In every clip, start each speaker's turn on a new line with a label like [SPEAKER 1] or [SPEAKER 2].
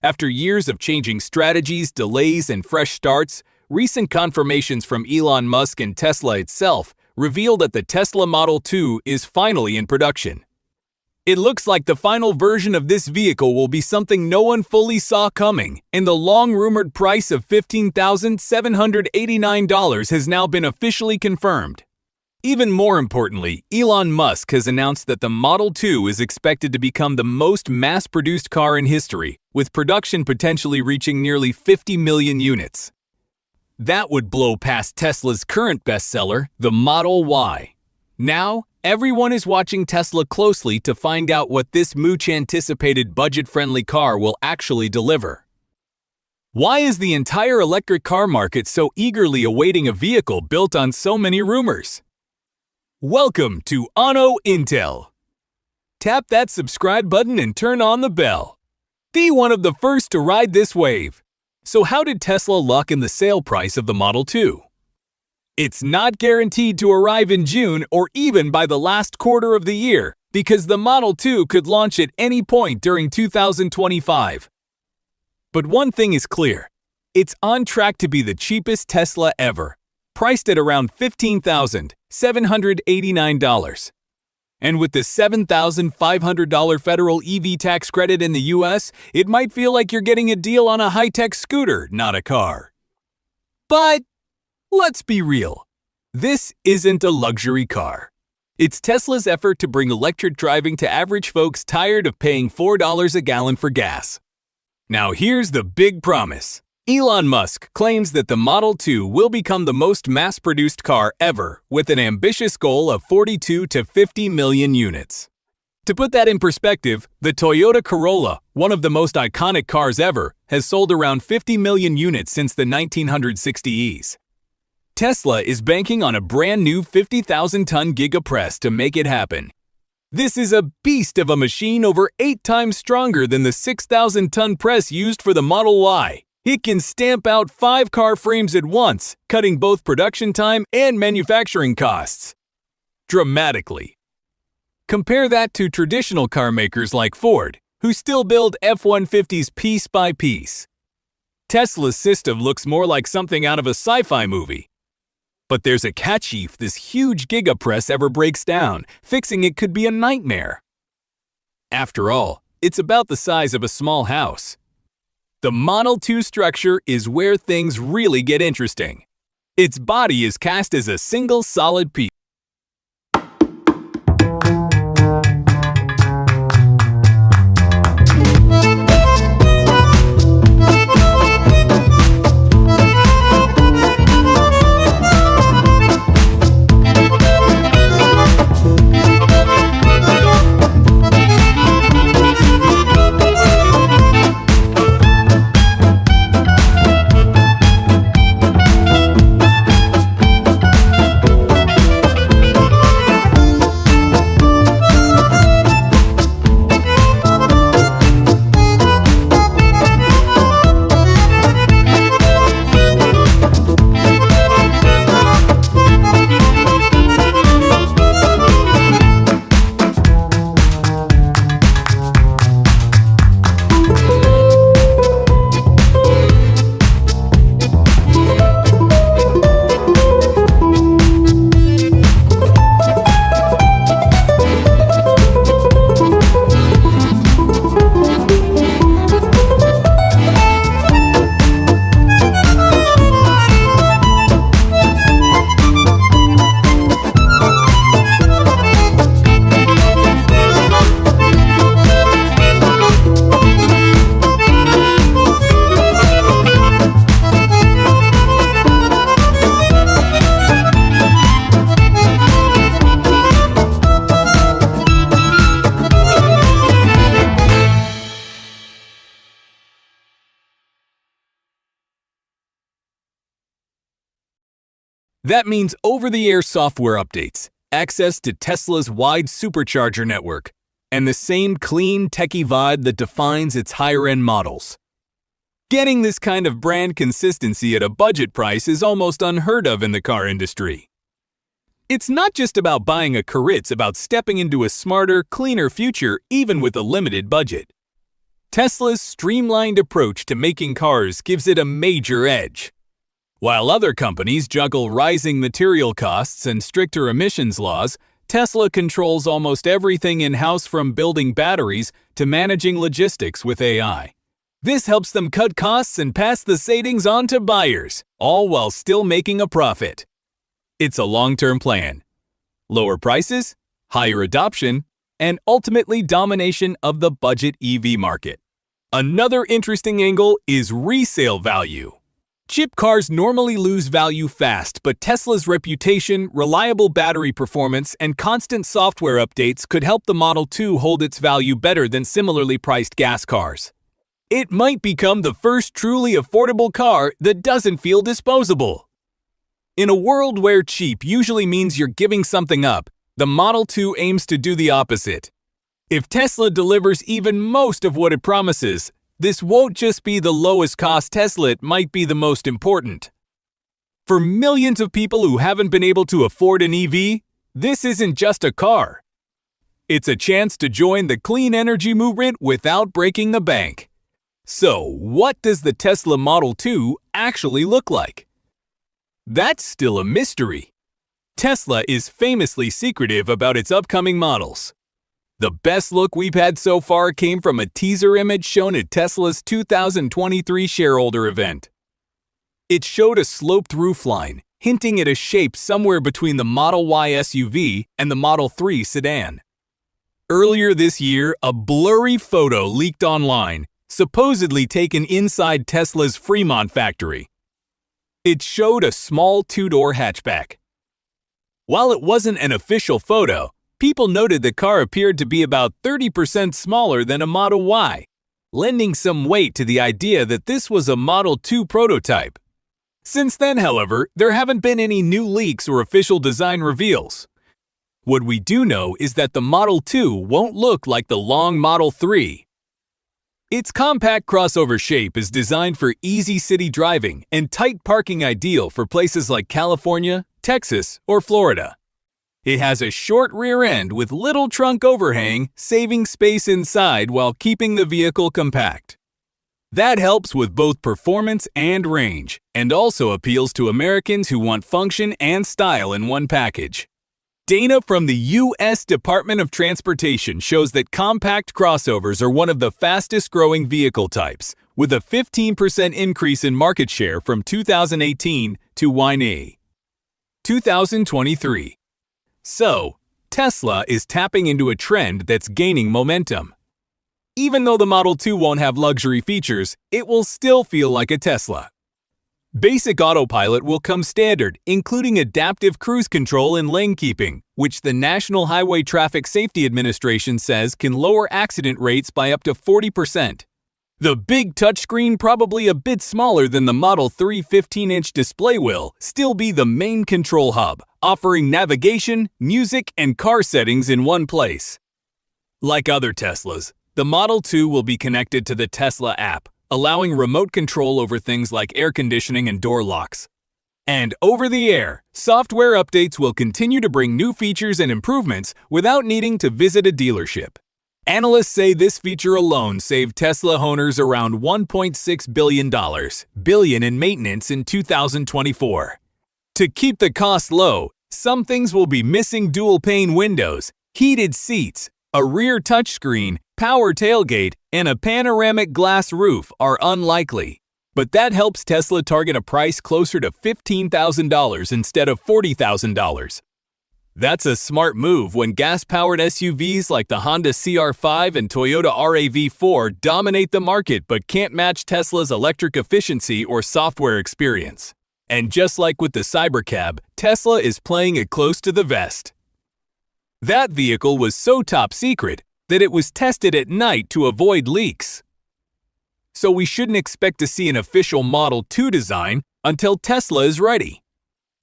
[SPEAKER 1] After years of changing strategies, delays, and fresh starts, recent confirmations from Elon Musk and Tesla itself reveal that the Tesla Model 2 is finally in production. It looks like the final version of this vehicle will be something no one fully saw coming, and the long-rumored price of $15,789 has now been officially confirmed. Even more importantly, Elon Musk has announced that the Model 2 is expected to become the most mass-produced car in history, with production potentially reaching nearly 50 million units. That would blow past Tesla's current bestseller, the Model Y. Now, everyone is watching Tesla closely to find out what this much-anticipated budget-friendly car will actually deliver. Why is the entire electric car market so eagerly awaiting a vehicle built on so many rumors? Welcome to Auto Intel. Tap that subscribe button and turn on the bell. Be one of the first to ride this wave. So how did Tesla lock in the sale price of the Model 2? It's not guaranteed to arrive in June or even by the last quarter of the year, because the Model 2 could launch at any point during 2025. But one thing is clear. It's on track to be the cheapest Tesla ever, priced at around $15,789. And with the $7,500 federal EV tax credit in the US, it might feel like you're getting a deal on a high-tech scooter, not a car. But let's be real. This isn't a luxury car. It's Tesla's effort to bring electric driving to average folks tired of paying $4 a gallon for gas. Now here's the big promise. Elon Musk claims that the Model 2 will become the most mass-produced car ever, with an ambitious goal of 42 to 50 million units. To put that in perspective, the Toyota Corolla, one of the most iconic cars ever, has sold around 50 million units since the 1960s. Tesla is banking on a brand new 50,000-ton Giga Press to make it happen. This is a beast of a machine over 8 times stronger than the 6,000-ton press used for the Model Y. It can stamp out 5 car frames at once, cutting both production time and manufacturing costs dramatically. Compare that to traditional car makers like Ford, who still build F-150s piece by piece. Tesla's system looks more like something out of a sci-fi movie. But there's a catch if this huge Giga Press ever breaks down. Fixing it could be a nightmare. After all, it's about the size of a small house. The Model 2 structure is where things really get interesting. Its body is cast as a single solid piece. That means over-the-air software updates, access to Tesla's wide Supercharger network, and the same clean, techie vibe that defines its higher-end models. Getting this kind of brand consistency at a budget price is almost unheard of in the car industry. It's not just about buying a car, it's about stepping into a smarter, cleaner future even with a limited budget. Tesla's streamlined approach to making cars gives it a major edge. While other companies juggle rising material costs and stricter emissions laws, Tesla controls almost everything in-house, from building batteries to managing logistics with AI. This helps them cut costs and pass the savings on to buyers, all while still making a profit. It's a long-term plan. Lower prices, higher adoption, and ultimately domination of the budget EV market. Another interesting angle is resale value. Cheap cars normally lose value fast, but Tesla's reputation, reliable battery performance, and constant software updates could help the Model 2 hold its value better than similarly priced gas cars. It might become the first truly affordable car that doesn't feel disposable. In a world where cheap usually means you're giving something up, the Model 2 aims to do the opposite. If Tesla delivers even most of what it promises, this won't just be the lowest cost Tesla, it might be the most important. For millions of people who haven't been able to afford an EV, this isn't just a car. It's a chance to join the clean energy movement without breaking the bank. So, what does the Tesla Model 2 actually look like? That's still a mystery. Tesla is famously secretive about its upcoming models. The best look we've had so far came from a teaser image shown at Tesla's 2023 shareholder event. It showed a sloped roofline, hinting at a shape somewhere between the Model Y SUV and the Model 3 sedan. Earlier this year, a blurry photo leaked online, supposedly taken inside Tesla's Fremont factory. It showed a small two-door hatchback. While it wasn't an official photo, people noted the car appeared to be about 30% smaller than a Model Y, lending some weight to the idea that this was a Model 2 prototype. Since then, however, there haven't been any new leaks or official design reveals. What we do know is that the Model 2 won't look like the long Model 3. Its compact crossover shape is designed for easy city driving and tight parking, ideal for places like California, Texas, or Florida. It has a short rear end with little trunk overhang, saving space inside while keeping the vehicle compact. That helps with both performance and range, and also appeals to Americans who want function and style in one package. Data from the U.S. Department of Transportation shows that compact crossovers are one of the fastest-growing vehicle types, with a 15% increase in market share from 2018 to 2023. So, Tesla is tapping into a trend that's gaining momentum. Even though the Model 2 won't have luxury features, it will still feel like a Tesla. Basic Autopilot will come standard, including adaptive cruise control and lane keeping, which the National Highway Traffic Safety Administration says can lower accident rates by up to 40%. The big touchscreen, probably a bit smaller than the Model 3 15-inch display, will still be the main control hub, offering navigation, music, and car settings in one place. Like other Teslas, the Model 2 will be connected to the Tesla app, allowing remote control over things like air conditioning and door locks. And over the air, software updates will continue to bring new features and improvements without needing to visit a dealership. Analysts say this feature alone saved Tesla owners around $1.6 billion in maintenance in 2024. To keep the cost low, some things will be missing: dual-pane windows, heated seats, a rear touchscreen, power tailgate, and a panoramic glass roof are unlikely. But that helps Tesla target a price closer to $15,000 instead of $40,000. That's a smart move when gas-powered SUVs like the Honda CR-5 and Toyota RAV4 dominate the market but can't match Tesla's electric efficiency or software experience. And just like with the Cybercab, Tesla is playing it close to the vest. That vehicle was so top secret that it was tested at night to avoid leaks. So we shouldn't expect to see an official Model 2 design until Tesla is ready.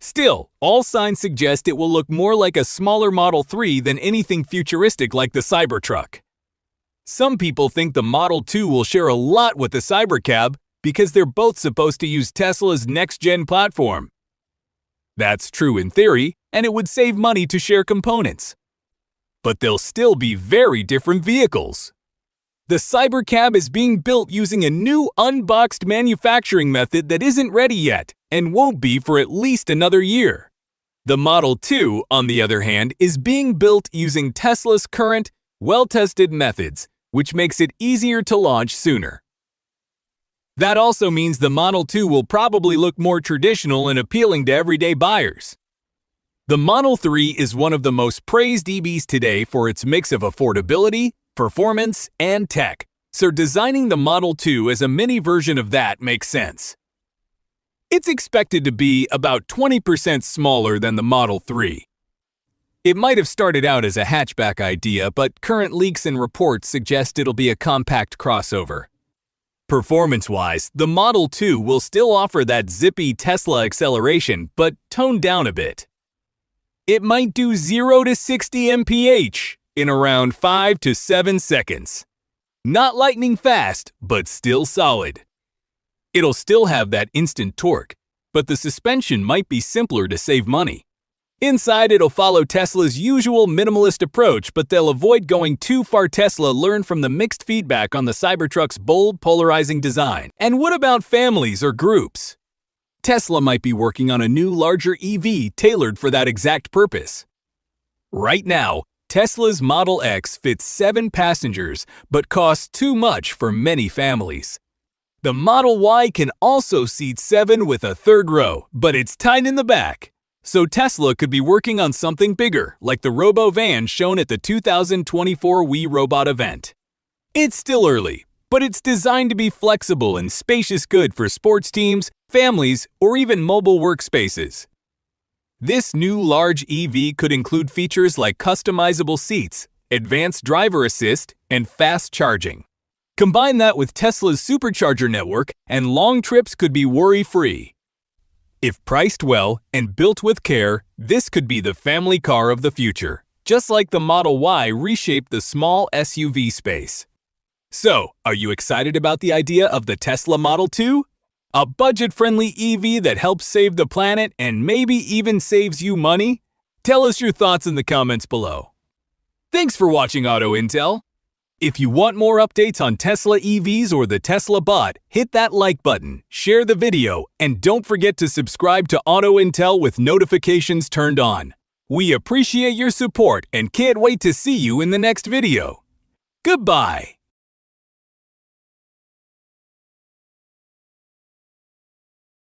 [SPEAKER 1] Still, all signs suggest it will look more like a smaller Model 3 than anything futuristic like the Cybertruck. Some people think the Model 2 will share a lot with the Cybercab because they're both supposed to use Tesla's next-gen platform. That's true in theory, and it would save money to share components. But they'll still be very different vehicles. The Cybercab is being built using a new unboxed manufacturing method that isn't ready yet and won't be for at least another year. The Model 2, on the other hand, is being built using Tesla's current, well-tested methods, which makes it easier to launch sooner. That also means the Model 2 will probably look more traditional and appealing to everyday buyers. The Model 3 is one of the most praised EVs today for its mix of affordability, performance, and tech, so designing the Model 2 as a mini version of that makes sense. It's expected to be about 20% smaller than the Model 3. It might have started out as a hatchback idea, but current leaks and reports suggest it'll be a compact crossover. Performance-wise, the Model 2 will still offer that zippy Tesla acceleration, but toned down a bit. It might do 0 to 60 mph in around 5 to 7 seconds. Not lightning fast, but still solid. It'll still have that instant torque, but the suspension might be simpler to save money. Inside, it'll follow Tesla's usual minimalist approach, but they'll avoid going too far. Tesla learned from the mixed feedback on the Cybertruck's bold, polarizing design. And what about families or groups? Tesla might be working on a new, larger EV tailored for that exact purpose. Right now, Tesla's Model X fits 7 passengers, but costs too much for many families. The Model Y can also seat 7 with a third row, but it's tight in the back. So Tesla could be working on something bigger, like the robo-van shown at the 2024 We Robot event. It's still early, but it's designed to be flexible and spacious, good for sports teams, families, or even mobile workspaces. This new large EV could include features like customizable seats, advanced driver assist, and fast charging. Combine that with Tesla's Supercharger network, and long trips could be worry-free. If priced well and built with care, this could be the family car of the future, just like the Model Y reshaped the small SUV space. So, are you excited about the idea of the Tesla Model 2? A budget-friendly EV that helps save the planet and maybe even saves you money? Tell us your thoughts in the comments below. Thanks for watching Auto Intel. If you want more updates on Tesla EVs or the Tesla bot, hit that like button, share the video, and don't forget to subscribe to Auto Intel with notifications turned on. We appreciate your support and can't wait to see you in the next video. Goodbye.